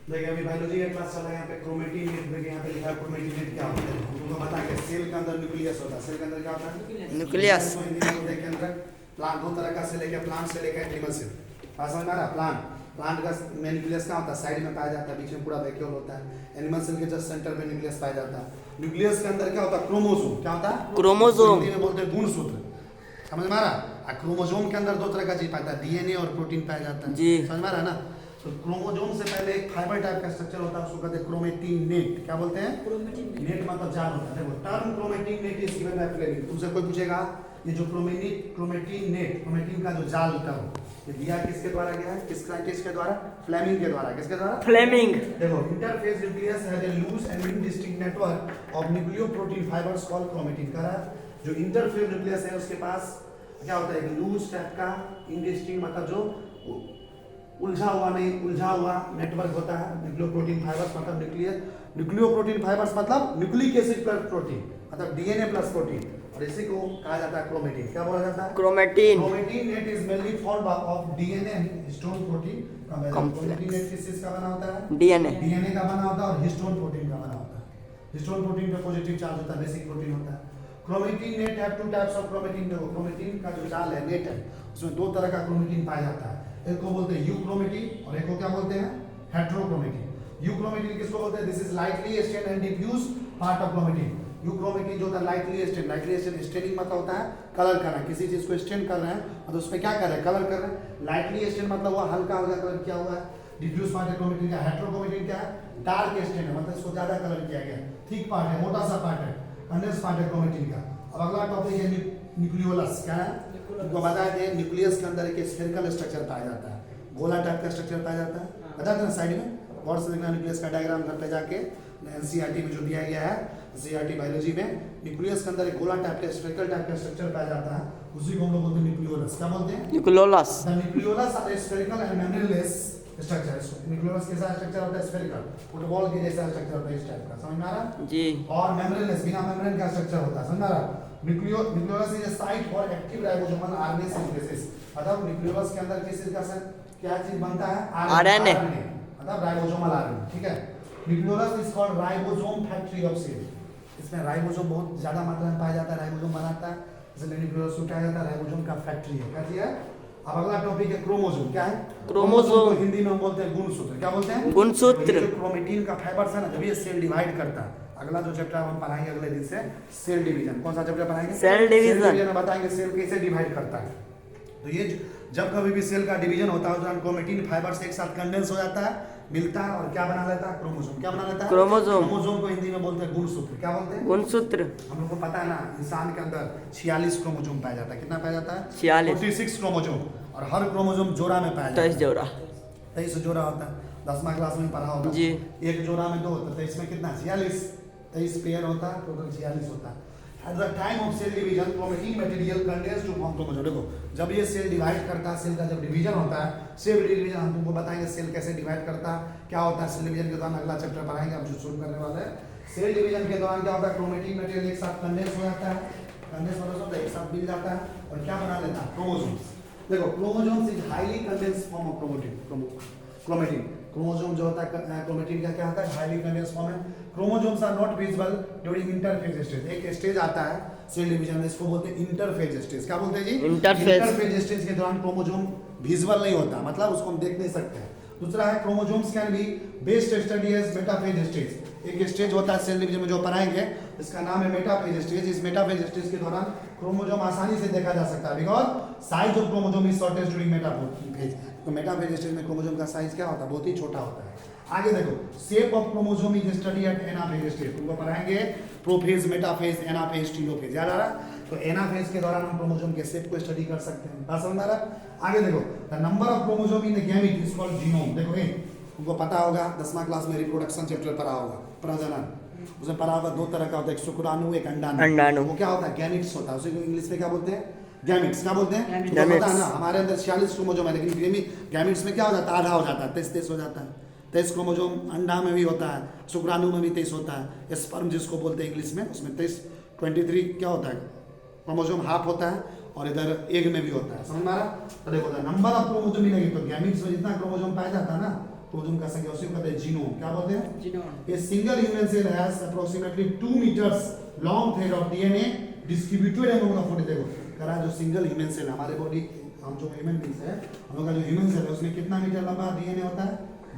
देखिए अभी बायोलॉजी का क्लास चल रहा है, यहाँ पे क्रोमेटिन नेट देखिए, यहाँ पे लिखा है क्रोमेटिन नेट क्या होता है, तुमको बताएंगे। सेल के अंदर न्यूक्लियस होता है। सेल के अंदर क्या होता है? न्यूक्लियस। को हिंदी में बोलते हैं के अंदर प्लांट, दो तरह का सेल है, प्लांट सेल है, एनिमल सेल। बात समझ में आ रहा है? प्लांट का में न्यूक्लियस क्या होता है? साइड में पाया जाता है, बीच में पूरा वैक्यूल होता है। एनिमल सेल के जस्ट सेंटर में न्यूक्लियस पाया जाता है। न्यूक्लियस के अंदर क्या होता है? क्रोमोसोम। क्या होता है? क्रोमोसोम। हिंदी में बोलते हैं गुणसूत्र। समझ में आ रहा? क्रोमोसोम के अंदर दो तरह का चीज पाता है, डीएनए और प्रोटीन पाया जाता है। जी। समझ में आ रहा है ना? तो क्रोमोसोम से पहले एक फाइबर टाइप का स्ट्रक्चर होता है, उसको कहते हैं क्रोमेटिन नेट। क्या बोलते हैं? नेट मतलब जाल होता है। देखो term chromatin net is given by Fleming. तुमसे कोई पूछेगा ये जो क्रोमेटिन नेट, क्रोमेटिन का जो जाल होता है, ये दिया किसके द्वारा गया है? किस साइंटिस्ट के द्वारा? फ्लेमिंग के द्वारा। किसके द्वारा? फ्लेमिंग। देखो interface nucleus has a loose and indistinct network of nucleoprotein fibres called chromatin. कह रहा है जो इंटरफेस न्यूक्लियस है उसके पास क्या होता है? एक लूज टाइप का इनडिस्टिंक्ट मतलब जो उलझा हुआ नहीं, उलझा हुआ नेटवर्क होता है। न्यूक्लियोप्रोटीन फाइबर्स मतलब न्यूक्लियोप्रोटीन फाइबर्स मतलब न्यूक्लिक एसिड प्लस प्रोटीन मतलब डीएनए प्लस प्रोटीन, और इसी को कहा जाता है क्रोमेटिन। क्या बोला जाता है? Chromatin. Chromatin net is mainly formed of DNA and histone protein. Chromatin net किस चीज का बना होता है? डीएनए। डीएनए का बना होता है और हिस्टोन प्रोटीन का बना होता है। हिस्टोन प्रोटीन पे पॉजिटिव चार्ज होता है, बेसिक प्रोटीन होता है। Chromatin net have two types of chromatin. देखो क्रोमेटिन का जो जाल है, नेट है, उसमें दो तरह का क्रोमेटिन पाया जाता है। एक को बोलते हैं यूक्रोमेटिन और एक को क्या बोलते हैं? हेटेरोक्रोमेटिन। यूक्रोमेटिन किसको बोलते हैं? This is lightly stain and diffuse part of chromatin. Euchromatin जो होता है lightly stain. Lightly stain, staining मतलब होता है कलर करना, किसी चीज को स्टेन कर रहे हैं और तो उस पे क्या कर रहे हैं? कलर कर रहे हैं। लाइटली स्टेन मतलब वो हल्का हल्का कलर किया हुआ है। डिफ्यूज पार्ट है क्रोमेटिन का। हेटेरोक्रोमेटिन क्या है? डार्क स्टेन है, मतलब इसको ज्यादा कलर किया गया है, थिक पार्ट है, मोटा सा पार्ट है, कंडेंस पार्ट है क्रोमेटिन का। अब अगला टॉपिक है न्यूक्लियोलस। क्या है? तुमको बताया थे न्यूक्लियस के अंदर एक स्फेरिकल स्ट्रक्चर पाया जाता है, गोला टाइप का स्ट्रक्चर पाया जाता है। बता देना साइड में और से देखना न्यूक्लियस का डायग्राम घर पे जाके एनसीईआरटी में जो दिया गया है, एनसीईआरटी बायोलॉजी में, न्यूक्लियस के अंदर एक गोला टाइप का स्फेरिकल टाइप का स्ट्रक्चर पाया जाता है, उसी को हम लोग बोलते हैं न्यूक्लियोलस। क्या बोलते हैं? Nucleolus. The nucleolus are spherical and membraneless structure. Nucleolus कैसा स्ट्रक्चर होता है? स्फेरिकल, फुटबॉल के जैसा स्ट्रक्चर होता है, इस टाइप का। समझ में आ रहा? जी। और मेम्ब्रेनलेस, बिना मेम्ब्रेन का स्ट्रक्चर होता है। समझ में आ रहा? Nucleolus is a site for active ribosomal RNA synthesis. मतलब न्यूक्लियोलस के अंदर किस चीज का क्या चीज बनता है? आरएनए। मतलब राइबोसोमल आरएनए। ठीक है। Nucleolus is called ribosome factory of cell. इसमें राइबोसोम बहुत ज्यादा मात्रा में पाया जाता है, राइबोसोम बनाता है, इसलिए न्यूक्लियोलस को क्या जाता है? राइबोसोम का फैक्ट्री है। क्या चीज है? अब अगला टॉपिक है क्रोमोसोम। क्या है? क्रोमोसोम को हिंदी में हम बोलते हैं गुणसूत्र। क्या बोलते हैं? गुणसूत्र। जो क्रोमेटिन का फाइबर है ना, जब ये सेल डिवाइड करता है, अगला जो चैप्टर हम पढ़ाएंगे अगले दिन से, सेल डिवीजन। कौन सा चैप्टर पढ़ाएंगे? Cell division. में बताएंगे सेल कैसे डिवाइड करता है। तो ये जब कभी भी सेल का डिवीजन होता है तो क्रोमेटिन फाइबर्स एक साथ कंडेंस हो जाता है, मिलता है और क्या बना लेता है? क्रोमोसोम। क्या बना लेता है? क्रोमोसोम। क्रोमोसोम को हिंदी में बोलते हैं गुणसूत्र। क्या बोलते हैं? गुणसूत्र। हम लोग को पता है ना, इंसान के अंदर 46 क्रोमोसोम पाया जाता है। कितना पाया जाता है? 46। 46 क्रोमोसोम, और हर क्रोमोसोम जोड़ा में पाया जाता है। 23 जोड़ा। 23 जोड़ा होता है, 10वां क्लास में पढ़ा होगा जी। एक जोड़ा में 2 तो 23 में कितना? 46। 23 पेयर होता है, टोटल 46 होता है। At the time of cell division, chromatin material contains to form chromosome। देखो जब ये सेल डिवाइड करता है, सेल का जब डिवीजन होता है, सेल डिवीजन हम तुमको बताएंगे सेल कैसे डिवाइड करता है, क्या होता है सेल डिवीजन के दौरान, अगला चैप्टर पढ़ाएंगे, अब जो शुरू करने वाले हैं। सेल डिवीजन के दौरान क्या होता है? क्रोमेटिन मटेरियल एक साथ कंडेंस हो जाता है, कंडेंस मतलब एक साथ मिल जाता है और क्या बना लेता है? क्रोमोसोम्स। देखो chromosomes is highly condense form of chromatin. Chromosome जो होता है क्रोमेटिन का क्या होता है? हाईली कंडेंस फॉर्म है। Chromosomes are not visible during interphase stage. एक स्टेज आता है सेल डिवीजन में, इसको बोलते हैं इंटरफेज स्टेज। क्या बोलते हैं जी? इंटरफेज स्टेज के दौरान क्रोमोसोम विजिबल नहीं होता, मतलब उसको हम देख नहीं सकते हैं। दूसरा है chromosomes can be best study as metaphase stage. एक स्टेज होता है सेल डिवीजन में जो पढ़ाएंगे, इसका नाम है मेटाफेज स्टेज। इस मेटाफेज स्टेज के दौरान क्रोमोसोम आसानी से देखा जा सकता है, because size of chromosome is shortest during metaphase. तो मेटाफेज स्टेज में क्रोमोसोम का साइज क्या होता है? बहुत ही छोटा होता है। आगे देखो shape of chromosome is study eight anaphase stage. तुमको पढ़ाएंगे प्रोफेज, मेटाफेज, एनाफेज, टीलोफेज। याद आ रहा? तो एनाफेज के दौरान हम क्रोमोसोम के शेप को स्टडी कर सकते हैं। बात समझ आ रहा? आगे देखो the number of chromosome in the gamete is called genome. देखो ये तुमको पता होगा, 10वां क्लास में रिप्रोडक्शन चैप्टर पढ़ा होगा, प्रजनन, उसमें पढ़ा होगा 2 तरह का होता है, एक शुक्राणु एक अंडाणु। वो क्या होता है? गैमेट्स होता है, उसे इंग्लिश में क्या बोलते हैं? गैमेट्स। क्या बोलते हैं? तो पता है ना, हमारे अंदर 46 क्रोमोसोम है, लेकिन गैमेट्स में क्या हो जाता है? आधा हो जाता है, 23 हो जाता है। 23 क्रोमोसोम अंडा में भी होता है, शुक्राणु में भी 23 होता है, स्पर्म जिसको बोलते हैं इंग्लिश में, उसमें 23 क्या होता है? क्रोमोसोम हाफ होता है, और इधर एग में भी होता है। समझ में आ रहा? तो देखो नंबर ऑफ क्रोमोसोम ही नहीं, तो गैमेट्स में जितना क्रोमोसोम पाया जाता है ना, क्रोमोसोम का संख्या, उसी को कहते हैं जीनोम। क्या बोलते हैं? Genome. A single human cell has approximately 2 meters long thread of DNA distributed among the 40। देखो करा जो सिंगल ह्यूमन सेल हमारे बॉडी, हम जो ह्यूमन बींग्स है, हम लोग का जो ह्यूमन सेल है उसमें कितना मीटर लंबा डीएनए होता है?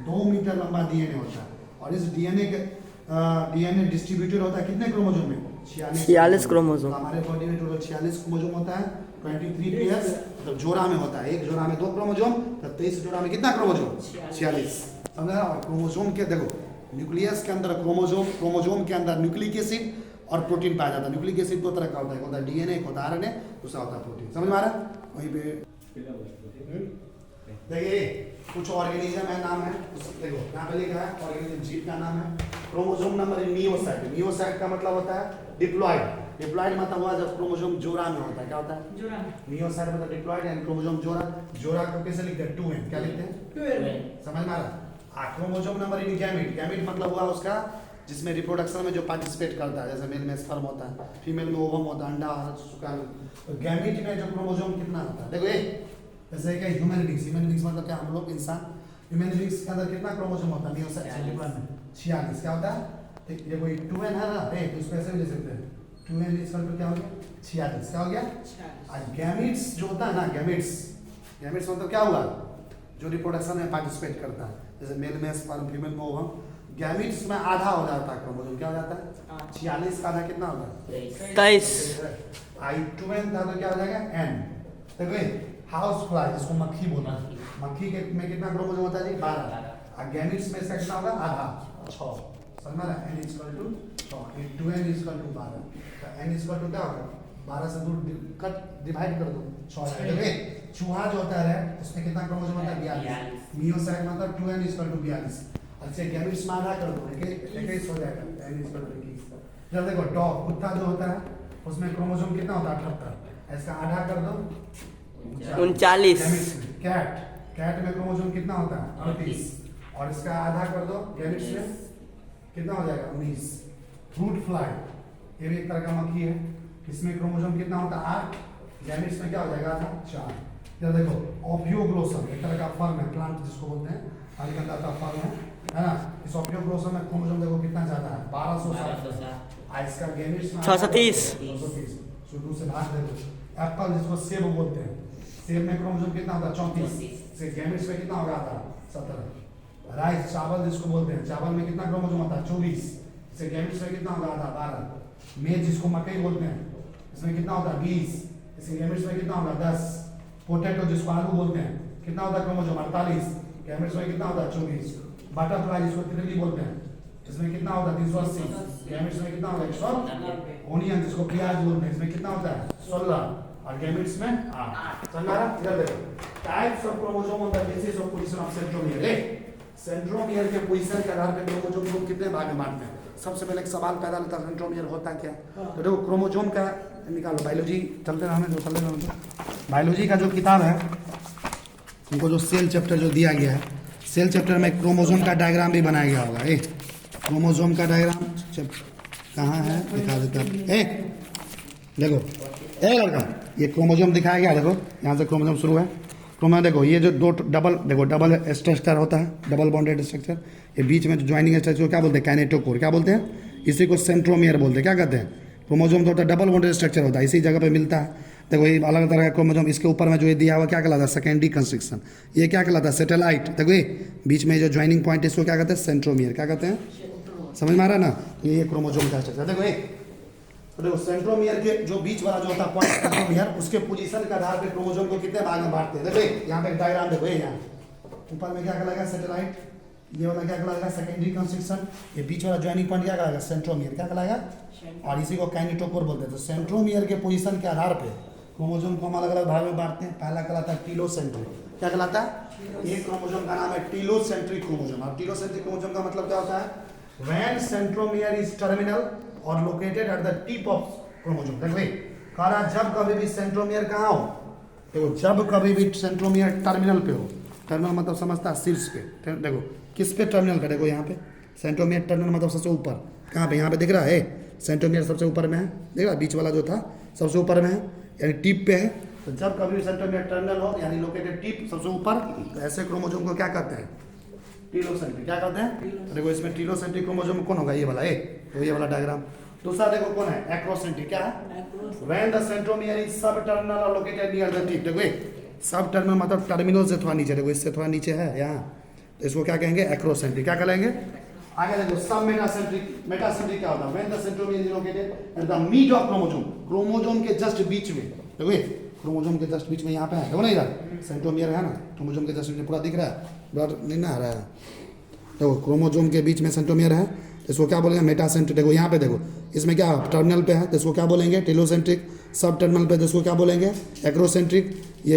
2 मीटर लंबा डीएनए होता है। और इस डीएनए डिस्ट्रीब्यूटेड होता है कितने क्रोमोसोम में? 46 क्रोमोसोम। हमारे बॉडी में टोटल 46 क्रोमोसोम होता है। 23 पेयर्स मतलब जोड़ा में होता है, एक जोड़ा में 2 क्रोमोसोम, तो 23 जोड़ा में कितना क्रोमोसोम? 46। समझा? और क्रोमोसोम के देखो न्यूक्लियस के अंदर क्रोमोसोम के अंदर न्यूक्लिक एसिड और प्रोटीन पाया जाता है। न्यूक्लिक एसिड 2 तरह का होता है, एक होता है डीएनए, एक होता है आरएनए, दूसरा होता है प्रोटीन। समझ में आ रहा है? वहीं पे देखिए कुछ ऑर्गेनिज्म है, नाम है, देखो यहाँ पे लिखा है ऑर्गेनिज्म, जीव का नाम है। Chromosome number in meiocyte. Meiocyte का मतलब होता है डिप्लॉयड। डिप्लॉयड मतलब हुआ जब क्रोमोसोम जोड़ा में होता है। क्या होता है? जोड़ा। मियोसाइट मतलब डिप्लॉयड एंड क्रोमोसोम जोड़ा। जोड़ा को कैसे लिखते हैं? 2n। क्या लिखते हैं? 2n। समझ में आ रहा? Chromosome number in gamete. Gamete मतलब हुआ उसका जिसमें रिप्रोडक्शन में जो पार्टिसिपेट करता है, जैसे मेल में स्पर्म होता है, फीमेल में ओवम होता है, अंडा, शुक्राणु। तो गैमेट में जो क्रोमोसोम कितना होता है? देखो ये जैसे कि ह्यूमन बींग्स मतलब क्या, हम लोग इंसान, ह्यूमन बींग्स के अंदर कितना क्रोमोसोम होता है? मियोसाइट से डिप्लॉयड में 46। क्या होता है? ये कोई 2n है ना, तो इसको ऐसे भी लिख सकते हैं 2n इक्वल टू क्या हो गया? 46। क्या हो गया? और गैमेट्स जो होता है ना, गैमेट्स मतलब क्या हुआ? जो रिप्रोडक्शन में पार्टिसिपेट करता है, जैसे मेल में स्पर्म, फीमेल में ओवम। गैमेट्स में आधा हो जाता है क्रोमोसोम। क्या हो जाता है? 46 का आधा कितना होता है? 23। I2n था तो क्या हो जाएगा? n। देखो हाउस फ्लाई जिसको मक्खी बोलते हैं, मक्खी के में कितना क्रोमोसोम होता है जी? 12। और गैमेट्स में इसका कितना होगा? आधा, 6। समझ रहा है? n equal to 6, 2n equal to 12। तो n इक्वल टू क्या होगा? 12 से दूर कट डिवाइड कर दो, 6 आएगा। चूहा जो होता है उसमें कितना क्रोमोसोम होता है? 42। मियोसाइट मतलब 2n इक्वल टू 42। अच्छा गैमेट्स में आधा कर दो, 21 हो जाएगा, n इक्वल टू 21। जब देखो डॉग, कुत्ता जो होता है उसमें क्रोमोसोम कितना होता है? 78। इसका आधा कर दो, 39। कैट में क्रोमोसोम कितना होता है? 38। और इसका आधा कर दो, गैमेट्स में कितना हो जाएगा? 19। फ्रूट फ्लाई ये भी एक तरह का मक्खी है, इसमें क्रोमोसोम कितना होता है? 8। गैमेट्स में क्या हो जाएगा? आधा, 4। जब देखो ओपियोग्लोसम एक तरह का फर्म है, प्लांट जिसको बोलते हैं, पानी का अंदर का फर्म है ना। इस ओपियोग्लोसम में क्रोमोसोम देखो कितना ज्यादा है? 1207। इसका गैमेट्स में 630। 230। शुरू से भाग दे दो। एप्पल जिसको सेब बोलते हैं, सेब में क्रोमोसोम कितना होता है? 34। से गैमेट्स में कितना होगा? आधा, 17। राइस चावल जिसको बोलते हैं, चावल में कितना क्रोमोसोम होता है? 24। से गैमेट्स में कितना होगा? आधा, 12। मेज जिसको मकई बोलते हैं, इसमें कितना होता है? 20। इसके गैमेट्स में कितना होगा? 10। पोटैटो जिसको आलू बोलते हैं, कितना होता है क्रोमोसोम? 48। गैमेट्स में कितना होता है? 24। बटरफ्लाई जिसको तितली बोलते हैं, इसमें कितना होता है? 380। गैमेट्स में कितना होता है? 100। ओनियन जिसको प्याज बोलते हैं, इसमें कितना होता है? 16। और गैमेट्स में 8। समझा? इधर देखो types of chromosome on the basis of position of centromere. Centromere के पोजीशन के आधार पर क्रोमोसोम को कितने भाग में बांटते हैं? सबसे पहले एक सवाल पैदा होता है, सेंट्रोमियर होता क्या? तो देखो क्रोमोसोम का निकालो, बायोलॉजी चलते रहो। बायोलॉजी का जो किताब है, उनको जो सेल चैप्टर जो दिया गया है, सेल चैप्टर में क्रोमोसोम का डायग्राम भी बनाया गया होगा। क्रोमोसोम का डायग्राम कहाँ है? दिखा देता है। देखो लड़का, ये क्रोमोसोम दिखाया गया। देखो यहाँ से क्रोमोसोम शुरू है। क्रोमोसोम देखो ये जो दो डबल स्ट्रक्चर होता है, डबल बॉन्डेड स्ट्रक्चर। ये बीच में जो ज्वाइनिंग स्ट्रक्चर क्या बोलते हैं? काइनेटोकोर। क्या बोलते हैं? इसी को सेंट्रोमियर बोलते हैं। क्या कहते हैं? क्रोमोसोम तो होता है डबल बॉन्डेड स्ट्रक्चर होता है, इसी जगह पे मिलता है। देखो ये अलग तरह का क्रोमोसोम, इसके ऊपर में जो ये दिया हुआ क्या कहलाता है? Secondary constriction. ये क्या कहलाता है? सैटेलाइट। देखो ये बीच में जो ज्वाइनिंग पॉइंट है इसको क्या कहते हैं? सेंट्रोमियर। क्या कहते हैं? समझ में आ रहा है ना? ये क्रोमोसोम का स्ट्रक्चर। देखो सेंट्रोमियर के जो बीच वाला जो होता है पॉइंट सेंट्रोमियर, उसके पोजीशन के आधार पे क्रोमोसोम को कितने भाग में बांटते हैं? देखो यहाँ पे डायग्राम देखो, यहाँ ऊपर में क्या कहलाएगा? सैटेलाइट। ये वाला क्या कहलाएगा? Secondary constriction. ये बीच वाला ज्वाइनिंग पॉइंट क्या कहलाएगा? सेंट्रोमियर। क्या कहलाएगा? और इसी को काइनेटोकोर बोलते हैं। तो सेंट्रोमियर के पोजीशन के आधार पे क्रोमोसोम को हम अलग अलग भाग में बांटते हैं। पहला कहलाता है टीलोसेंट्रिक। क्या कहलाता है? ये क्रोमोसोम का नाम है टीलोसेंट्रिक क्रोमोसोम। और टीलोसेंट्रिक क्रोमोसोम का मतलब क्या होता है? व्हेन सेंट्रोमियर इज टर्मिनल और located at the tip of chromosome. देखो कहा जब कभी भी सेंट्रोमियर कहाँ हो, देखो जब कभी भी सेंट्रोमियर टर्मिनल पे हो, टर्मिनल मतलब समझता है शीर्ष पे। देखो किस पे टर्मिनल पे? देखो यहाँ पे सेंट्रोमियर टर्मिनल मतलब सबसे ऊपर। कहाँ पे? यहाँ पे दिख रहा है सेंट्रोमियर सबसे ऊपर में है, देख रहा बीच वाला जो था सबसे ऊपर में है, यानी टिप पे है। तो जब कभी सेंट्रोमियर टर्मिनल हो यानी लोकेटेड टिप सबसे ऊपर, तो ऐसे क्रोमोसोम को क्या कहते हैं? टीलोसेंट्रिक। क्या कहते हैं? देखो इसमें टीलोसेंट्रिक क्रोमोसोम कौन होगा? ये वाला ए, तो ये वाला डायग्राम। दूसरा देखो कौन है? एक्रोसेंट्रिक। क्या है? व्हेन द सेंट्रोमियर इज सब टर्मिनल और लोकेटेड नियर द टिप। देखो सब टर्मिनल मतलब टर्मिनल से थोड़ा नीचे, देखो इससे थोड़ा नीचे है यहाँ, तो इसको क्या कहेंगे? एक्रोसेंट्रिक। क्या कहेंगे? आगे देखो सब मेटासेंट्रिक। मेटासेंट्रिक क्या होता है? When the centromere is located at the mid of chromosome, chromosome के जस्ट बीच में। देखो क्रोमोसोम के जस्ट बीच में यहाँ पे है, देखो ना इधर सेंट्रोमियर है ना, क्रोमोसोम के जस्ट बीच में पूरा दिख रहा है, ब्लड नहीं ना आ रहा है। देखो क्रोमोसोम के बीच में सेंट्रोमियर है, तो इसको क्या बोलेंगे? मेटासेंट्रिक। देखो यहाँ पे देखो इसमें क्या टर्मिनल पे है, तो इसको क्या बोलेंगे? टेलोसेंट्रिक। सब टर्मिनल पे तो इसको क्या बोलेंगे? एक्रोसेंट्रिक। ये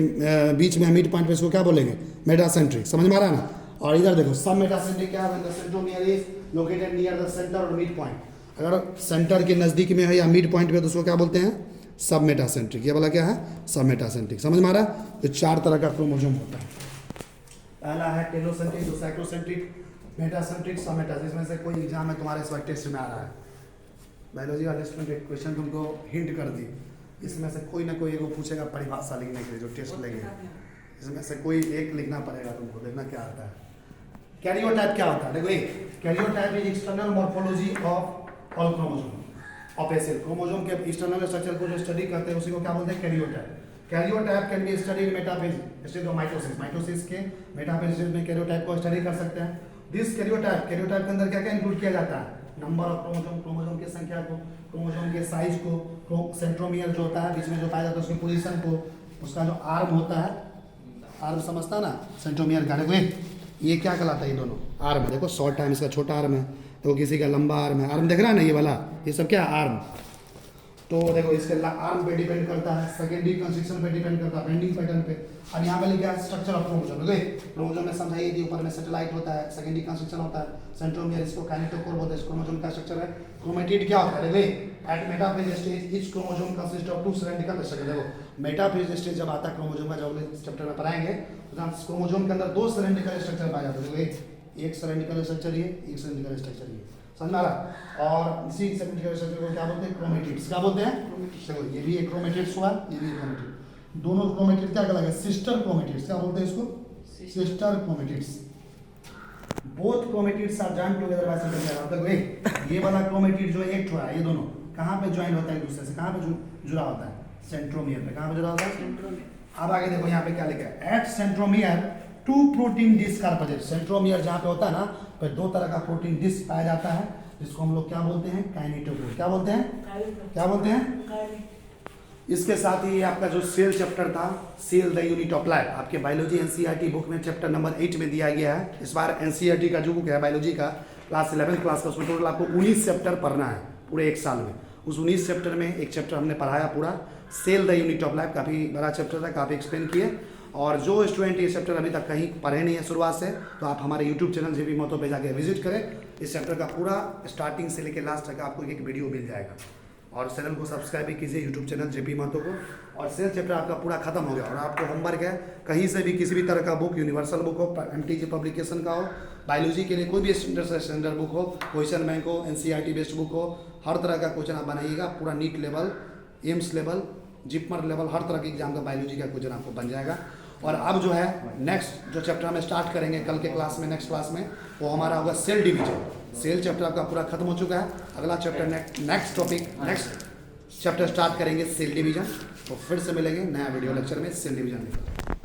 बीच में मिड पॉइंट पे इसको क्या बोलेंगे? मेटासेंट्रिक। समझ में आ रहा है ना? और इधर देखो सब मेटासेंट्रिक क्या है? The centromere is located near the centre और मिड पॉइंट। अगर सेंटर के नजदीक में है या मिड पॉइंट पे, तो उसको क्या बोलते हैं? सब मेटासेंट्रिक। ये वाला क्या है? सब मेटासेंट्रिक। समझ में आ रहा है? तो 4 तरह का क्रोमोसोम होता है। पहला है टेलोसेंट्रिक, दूसरा एक्रोसेंट्रिक, मेटासेंट्रिक, सब मेटासेंट्रिक। इसमें से कोई एग्जाम में तुम्हारे इस वक्त टेस्ट में आ रहा है, बायोलॉजी का टेस्ट में क्वेश्चन तुमको हिंट कर दी, इसमें से कोई ना कोई एगो पूछेगा परिभाषा लिखने के लिए, जो टेस्ट लेंगे इसमें से कोई एक लिखना पड़ेगा तुमको, देखना क्या आता है। कैरियोटाइप क्या होता है? देखो karyotype is external morphology of all chromosome of a cell. Chromosome के एक्सटर्नल स्ट्रक्चर को जो स्टडी करते हैं उसी को क्या बोलते हैं? Karyotype. Karyotype can be study in metaphase stage of mitosis. Mitosis के मेटाफेज स्टेज में कैरियोटाइप को स्टडी कर सकते हैं। दिस कैरियोटाइप के अंदर क्या क्या इंक्लूड किया जाता है? नंबर ऑफ क्रोमोसोम, क्रोमोसोम की संख्या को, क्रोमोसोम के साइज को, सेंट्रोमियर जो होता है बीच में जो पाया जाता है उसकी पोजीशन को, उसका जो आर्म होता है, आर्म समझता ना सेंट्रोमियर का। देखो ये क्या कहलाता है? ये दोनों आर्म। देखो शॉर्ट टाइम इसका छोटा आर्म है, तो किसी का लंबा आर्म है। आर्म देख रहा है ना ये वाला, ये सब क्या आर्म। तो देखो इसके आर्म पे डिपेंड करता है, सेकेंडरी कंस्ट्रक्शन पे डिपेंड करता है, बेंडिंग पैटर्न पे। और यहाँ पे लिखा है स्ट्रक्चर ऑफ क्रोमोसोम। देखो क्रोमोसोम में समझाइए कि ऊपर में सैटेलाइट होता है, सेकेंडरी कंस्ट्रक्शन होता है, सेंट्रोमियर इसको काइनेटोकोर बोलते हैं। क्रोमोसोम का स्ट्रक्चर है। क्रोमेटिड क्या होता है? देखो at metaphase stage each chromosome consist of 2 cylindrical structure. देखो मेटाफेज स्टेज जब आता है क्रोमोसोम का, जब इस चैप्टर में पढ़ाएंगे, तो क्रोमोसोम के अंदर 2 सिलेंड्रिकल स्ट्रक्चर पाया जाता है। देखो एक सिलेंड्रिकल स्ट्रक्चर ये, एक सिलेंड्रिकल स्ट्रक्चर ये, समझ में आ रहा? और इसी सिलेंड्रिकल स्ट्रक्चर को क्या बोलते हैं? क्रोमेटिड्स। क्या बोलते हैं? देखो ये भी एक क्रोमेटिड्स हुआ, ये भी एक क्रोमेटिड। दोनों क्रोमेटिड क्या कहलाएगा? Sister chromatids. क्या बोलते हैं इसको? Sister chromatids. Both chromatids are joined together by centromere. मतलब ये वाला क्रोमेटिड जो एक हुआ है, ये दोनों कहाँ पे ज्वाइन होता है एक दूसरे से? कहाँ पे जुड़ा होता है? सेंट्रोमियर पे। कहाँ पे जुड़ा होता है? सेंट्रोमियर। अब आगे देखो यहाँ पे क्या लिखा है? At centromere 2 protein disc are present. Centromere जहाँ पे होता है ना, पे 2 तरह का प्रोटीन डिस्क पाया जाता है, जिसको हम लोग क्या बोलते हैं? काइनेटोकोर। क्या बोलते हैं? क्या बोलते हैं? इसके साथ ही आपका जो सेल चैप्टर था, cell the unit of life, आपके बायोलॉजी एनसीईआरटी बुक में चैप्टर नंबर 8 में दिया गया है। इस बार एनसीईआरटी का जो बुक है बायोलॉजी का, क्लास 11th क्लास का, उसमें टोटल आपको 19 चैप्टर पढ़ना है पूरे एक साल में। उस 19 चैप्टर में एक चैप्टर हमने पढ़ाया पूरा, cell the unit of life. काफ़ी बड़ा चैप्टर था, काफ़ी एक्सप्लेन किए। और जो स्टूडेंट ये चैप्टर अभी तक कहीं पढ़े नहीं है शुरुआत से, तो आप हमारे यूट्यूब चैनल जेपी महतो पे जाके विजिट करें। इस चैप्टर का पूरा स्टार्टिंग से लेकर लास्ट तक आपको एक वीडियो मिल जाएगा। और चैनल को सब्सक्राइब भी कीजिए, यूट्यूब चैनल जेपी महतो को। और सेल चैप्टर आपका पूरा खत्म हो गया, और आपको होमवर्क है कहीं से भी किसी भी तरह का बुक, यूनिवर्सल बुक हो, MTG पब्लिकेशन का हो, बायोलॉजी के लिए कोई भी स्टैंडर्ड बुक हो, क्वेश्चन बैंक हो, NCERT बेस्ड बुक हो, हर तरह का क्वेश्चन आप बनाइएगा। पूरा NEET level, AIIMS level, JIPMER level, हर तरह के एग्जाम का बायोलॉजी का क्वेश्चन आपको बन जाएगा। और अब जो है नेक्स्ट जो चैप्टर हम स्टार्ट करेंगे कल के क्लास में, नेक्स्ट क्लास में, वो हमारा होगा सेल डिवीजन। सेल चैप्टर आपका पूरा खत्म हो चुका है। अगला chapter next topic, next chapter start करेंगे सेल डिवीजन। तो फिर से मिलेंगे नया वीडियो लेक्चर में सेल डिवीजन में।